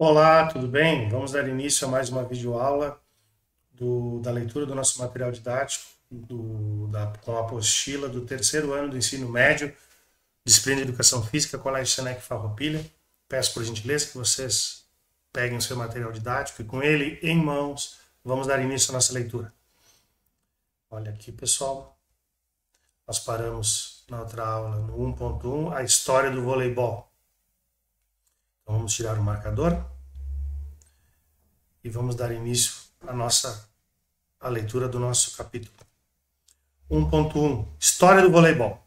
Olá, tudo bem? Vamos dar início a mais uma videoaula da leitura do nosso material didático com a apostila do terceiro ano do ensino médio, disciplina de Educação Física, Colégio Senac Farroupilha. Peço por gentileza que vocês peguem o seu material didático e com ele em mãos vamos dar início à nossa leitura. Olha aqui, pessoal, nós paramos na outra aula no 1.1, a história do voleibol. Então vamos tirar o marcador e vamos dar início à leitura do nosso capítulo. 1.1 História do voleibol.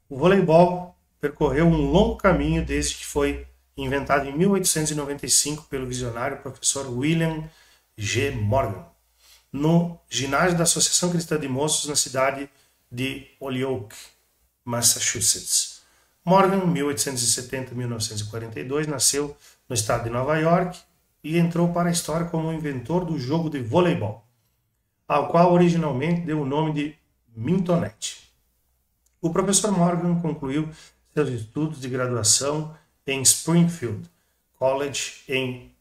O voleibol percorreu um longo caminho desde que foi inventado em 1895 pelo visionário professor William G. Morgan, no ginásio da Associação Cristã de Moços na cidade de Holyoke, Massachusetts. Morgan, 1870-1942, nasceu no estado de Nova York e entrou para a história como o inventor do jogo de voleibol, ao qual originalmente deu o nome de mintonete. O professor Morgan concluiu seus estudos de graduação em Springfield College em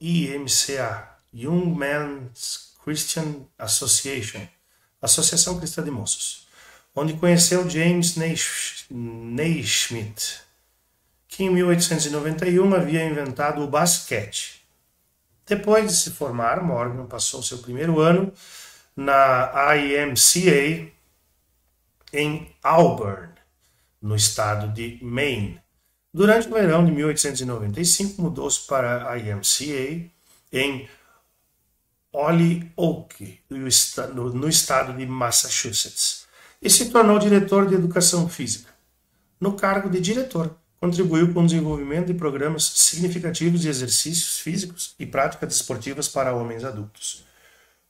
YMCA, Young Men's Christian Association, Associação Cristã de Moços, onde conheceu James Naismith, que em 1891 havia inventado o basquete. Depois de se formar, Morgan passou seu primeiro ano na YMCA em Auburn, no estado de Maine. Durante o verão de 1895, mudou-se para a YMCA em Holyoke, no estado de Massachusetts, e se tornou diretor de educação física. No cargo de diretor, contribuiu com o desenvolvimento de programas significativos de exercícios físicos e práticas desportivas para homens adultos.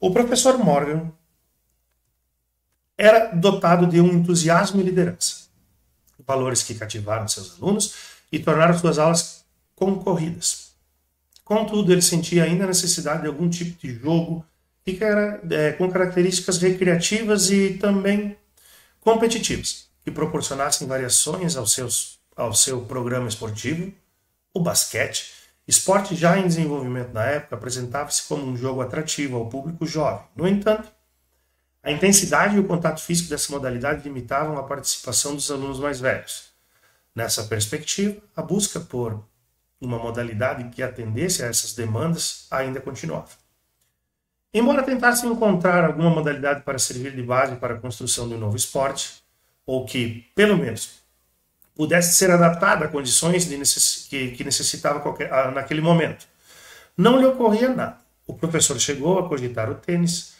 O professor Morgan era dotado de um entusiasmo e liderança, valores que cativaram seus alunos e tornaram suas aulas concorridas. Contudo, ele sentia ainda a necessidade de algum tipo de jogo com características recreativas e também competitivas, que proporcionassem variações ao seu programa esportivo. O basquete, esporte já em desenvolvimento na época, apresentava-se como um jogo atrativo ao público jovem. No entanto, a intensidade e o contato físico dessa modalidade limitavam a participação dos alunos mais velhos. Nessa perspectiva, a busca por uma modalidade que atendesse a essas demandas ainda continuava. Embora tentasse encontrar alguma modalidade para servir de base para a construção de um novo esporte, ou que, pelo menos, pudesse ser adaptada a condições que necessitava naquele momento, não lhe ocorria nada. O professor chegou a cogitar o tênis,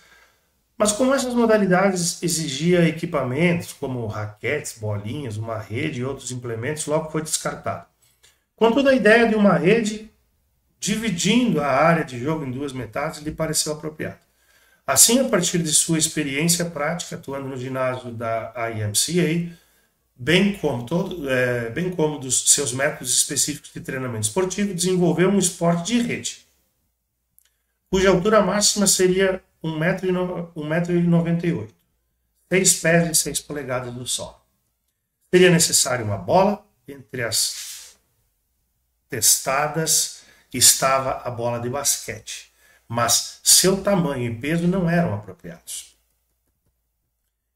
mas como essas modalidades exigiam equipamentos como raquetes, bolinhas, uma rede e outros implementos, logo foi descartado. Contudo, a ideia de uma rede dividindo a área de jogo em duas metades lhe pareceu apropriada. Assim, a partir de sua experiência prática atuando no ginásio da YMCA, bem como dos seus métodos específicos de treinamento esportivo, desenvolveu um esporte de rede, cuja altura máxima seria 1,98 m, 6 pés e 6 polegadas do solo. Seria necessário uma bola. Entre as testadas estava a bola de basquete, mas seu tamanho e peso não eram apropriados.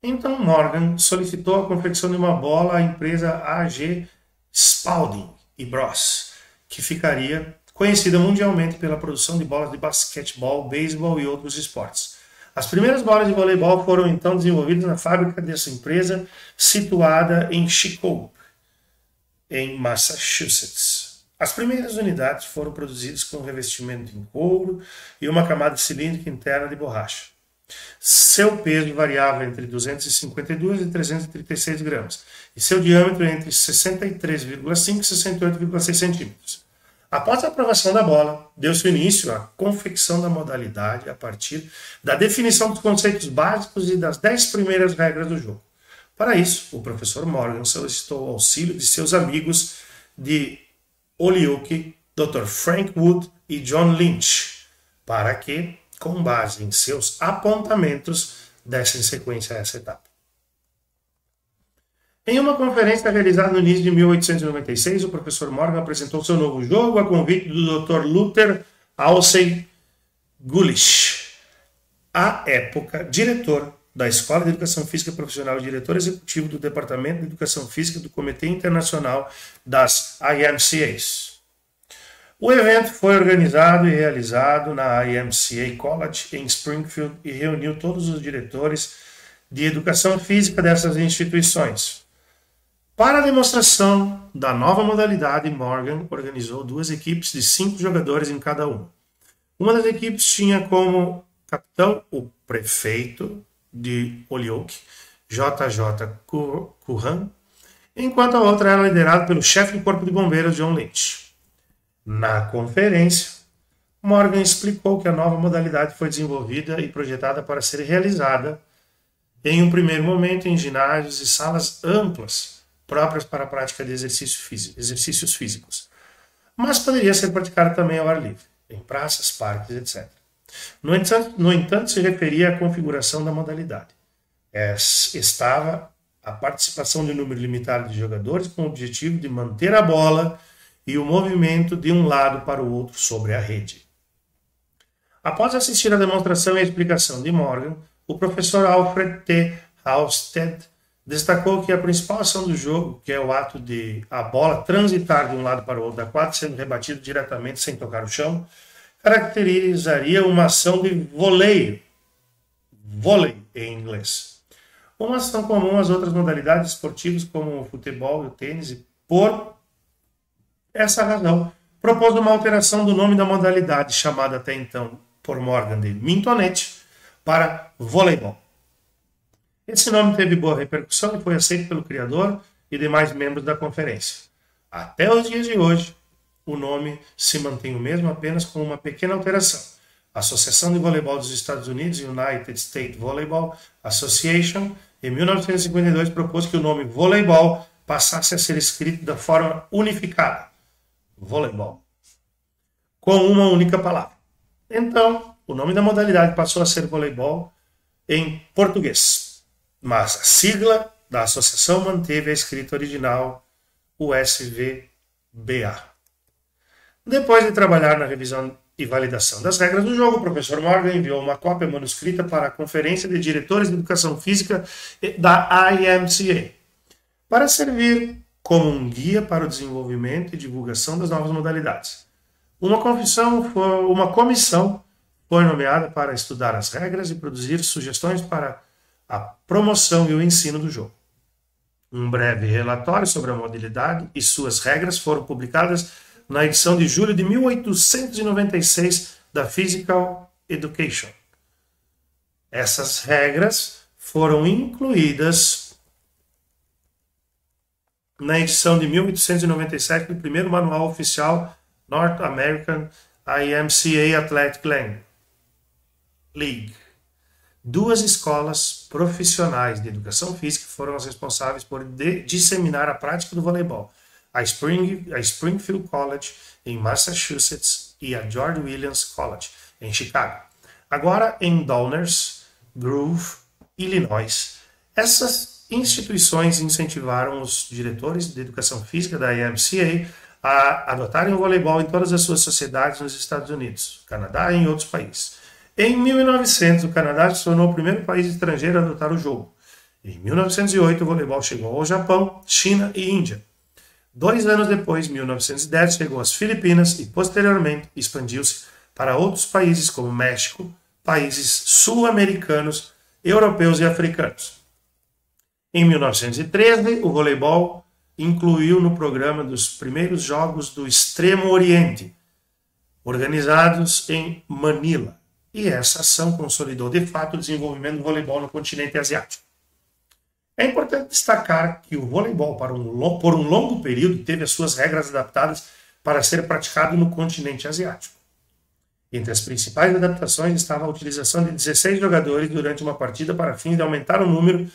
Então Morgan solicitou a confecção de uma bola à empresa A.G. Spalding e Bros, que ficaria conhecida mundialmente pela produção de bolas de basquetebol, beisebol e outros esportes. As primeiras bolas de voleibol foram então desenvolvidas na fábrica dessa empresa, situada em Chicago, em Massachusetts. As primeiras unidades foram produzidas com revestimento em couro e uma camada cilíndrica interna de borracha. Seu peso variava entre 252 e 336 gramas e seu diâmetro entre 63,5 e 68,6 centímetros. Após a aprovação da bola, deu-se início à confecção da modalidade a partir da definição dos conceitos básicos e das 10 primeiras regras do jogo. Para isso, o professor Morgan solicitou o auxílio de seus amigos de Holyoke, Dr. Frank Wood e John Lynch, para que, com base em seus apontamentos, dessem sequência a essa etapa. Em uma conferência realizada no início de 1896, o professor Morgan apresentou seu novo jogo a convite do Dr. Luther Halsey Gulish, à época diretor da Escola de Educação Física Profissional e diretor executivo do Departamento de Educação Física do Comitê Internacional das IMCAs. O evento foi organizado e realizado na IMCA College em Springfield e reuniu todos os diretores de educação física dessas instituições. Para a demonstração da nova modalidade, Morgan organizou 2 equipes de 5 jogadores em cada uma. Uma das equipes tinha como capitão o prefeito de Holyoke, J.J. Curran, enquanto a outra era liderada pelo chefe do Corpo de Bombeiros, John Lynch. Na conferência, Morgan explicou que a nova modalidade foi desenvolvida e projetada para ser realizada em um primeiro momento em ginásios e salas amplas, próprias para a prática de exercícios físicos, mas poderia ser praticada também ao ar livre, em praças, parques, etc. No entanto, se referia à configuração da modalidade. Estava a participação de um número limitado de jogadores com o objetivo de manter a bola e o movimento de um lado para o outro sobre a rede. Após assistir à demonstração e à explicação de Morgan, o professor Alfred T. Halstead destacou que a principal ação do jogo, que é o ato de a bola transitar de um lado para o outro da quadra, sendo rebatida diretamente sem tocar o chão, caracterizaria uma ação de voleio, vôlei em inglês. Uma ação comum às outras modalidades esportivas como o futebol e o tênis, e por essa razão propôs uma alteração do nome da modalidade, chamada até então por Morgan de mintonete, para voleibol. Esse nome teve boa repercussão e foi aceito pelo criador e demais membros da conferência. Até os dias de hoje, o nome se mantém o mesmo, apenas com uma pequena alteração. A Associação de Voleibol dos Estados Unidos, United States Volleyball Association, em 1952 propôs que o nome voleibol passasse a ser escrito da forma unificada, voleibol, com uma única palavra. Então, o nome da modalidade passou a ser voleibol em português, mas a sigla da associação manteve a escrita original USVBA. Depois de trabalhar na revisão e validação das regras do jogo, o professor Morgan enviou uma cópia manuscrita para a Conferência de Diretores de Educação Física da IMCA, para servir como um guia para o desenvolvimento e divulgação das novas modalidades. Uma comissão foi nomeada para estudar as regras e produzir sugestões para a promoção e o ensino do jogo. Um breve relatório sobre a modalidade e suas regras foram publicadas na edição de julho de 1896 da Physical Education. Essas regras foram incluídas na edição de 1897 do primeiro manual oficial North American IMCA Athletic League. 2 escolas profissionais de educação física foram as responsáveis por disseminar a prática do voleibol: a Springfield College, em Massachusetts, e a George Williams College, em Chicago. Agora em Downers Grove, Illinois. Essas instituições incentivaram os diretores de educação física da IMCA a adotarem o voleibol em todas as suas sociedades nos Estados Unidos, Canadá e em outros países. Em 1900, o Canadá se tornou o primeiro país estrangeiro a adotar o jogo. Em 1908, o voleibol chegou ao Japão, China e Índia. 2 anos depois, em 1910, chegou às Filipinas e, posteriormente, expandiu-se para outros países como México, países sul-americanos, europeus e africanos. Em 1913, o voleibol incluiu no programa dos primeiros Jogos do Extremo Oriente, organizados em Manila. E essa ação consolidou, de fato, o desenvolvimento do voleibol no continente asiático. É importante destacar que o voleibol, por um longo período, teve as suas regras adaptadas para ser praticado no continente asiático. Entre as principais adaptações estava a utilização de 16 jogadores durante uma partida para fim de aumentar o número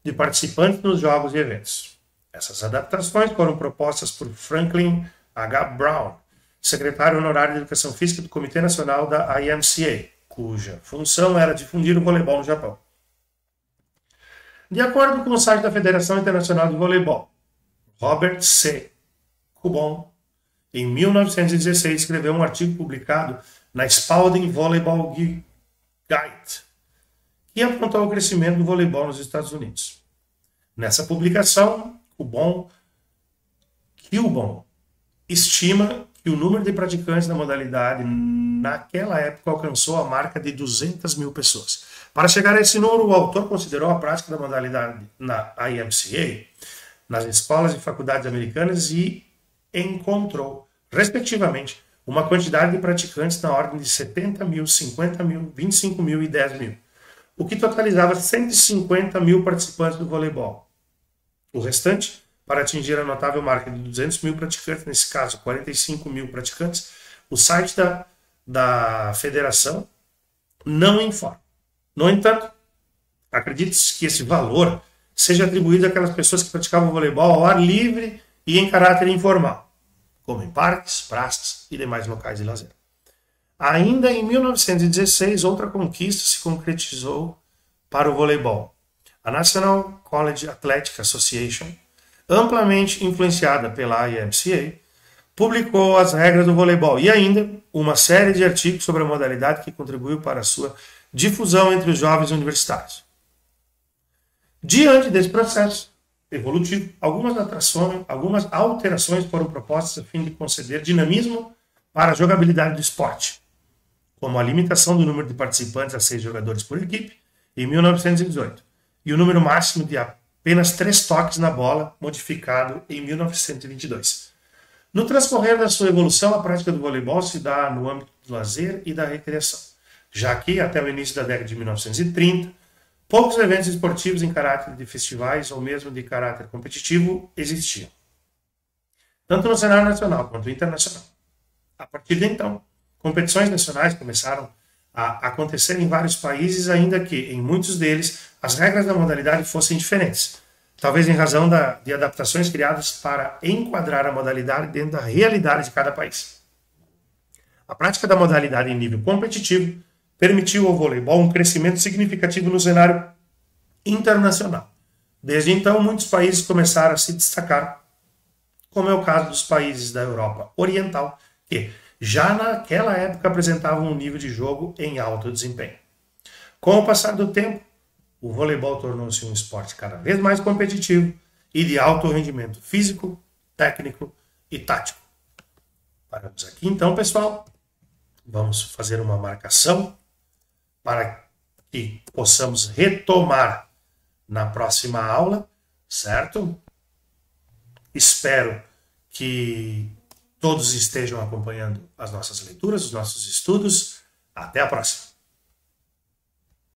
de participantes nos jogos e eventos. Essas adaptações foram propostas por Franklin H. Brown, secretário honorário de Educação Física do Comitê Nacional da IMCA, cuja função era difundir o voleibol no Japão. De acordo com o site da Federação Internacional de Voleibol, Robert C. Cubon, em 1916, escreveu um artigo publicado na Spalding Volleyball Guide, que apontou o crescimento do voleibol nos Estados Unidos. Nessa publicação, Cubon estima que o número de praticantes da modalidade naquela época alcançou a marca de 200 mil pessoas. Para chegar a esse número, o autor considerou a prática da modalidade na IMCA, nas escolas e faculdades americanas e encontrou, respectivamente, uma quantidade de praticantes na ordem de 70 mil, 50 mil, 25 mil e 10 mil, o que totalizava 150 mil participantes do voleibol. O restante, para atingir a notável marca de 200 mil praticantes, nesse caso 45 mil praticantes, o site da federação não informa. No entanto, acredite-se que esse valor seja atribuído àquelas pessoas que praticavam voleibol ao ar livre e em caráter informal, como em parques, praças e demais locais de lazer. Ainda em 1916, outra conquista se concretizou para o voleibol. A National College Athletic Association, amplamente influenciada pela IMCA, publicou as regras do voleibol e ainda uma série de artigos sobre a modalidade que contribuiu para a sua difusão entre os jovens universitários. Diante desse processo evolutivo, algumas alterações foram propostas a fim de conceder dinamismo para a jogabilidade do esporte, como a limitação do número de participantes a 6 jogadores por equipe, em 1918, e o número máximo de apenas 3 toques na bola, modificado em 1922. No transcorrer da sua evolução, a prática do voleibol se dá no âmbito do lazer e da recreação, já que, até o início da década de 1930, poucos eventos esportivos em caráter de festivais ou mesmo de caráter competitivo existiam, tanto no cenário nacional quanto internacional. A partir de então, competições nacionais começaram a acontecer em vários países, ainda que, em muitos deles, as regras da modalidade fossem diferentes, talvez em razão de adaptações criadas para enquadrar a modalidade dentro da realidade de cada país. A prática da modalidade em nível competitivo permitiu ao voleibol um crescimento significativo no cenário internacional. Desde então, muitos países começaram a se destacar, como é o caso dos países da Europa Oriental, que já naquela época apresentavam um nível de jogo em alto desempenho. Com o passar do tempo, o voleibol tornou-se um esporte cada vez mais competitivo e de alto rendimento físico, técnico e tático. Paramos aqui então, pessoal. Vamos fazer uma marcação para que possamos retomar na próxima aula, certo? Espero que todos estejam acompanhando as nossas leituras, os nossos estudos. Até a próxima!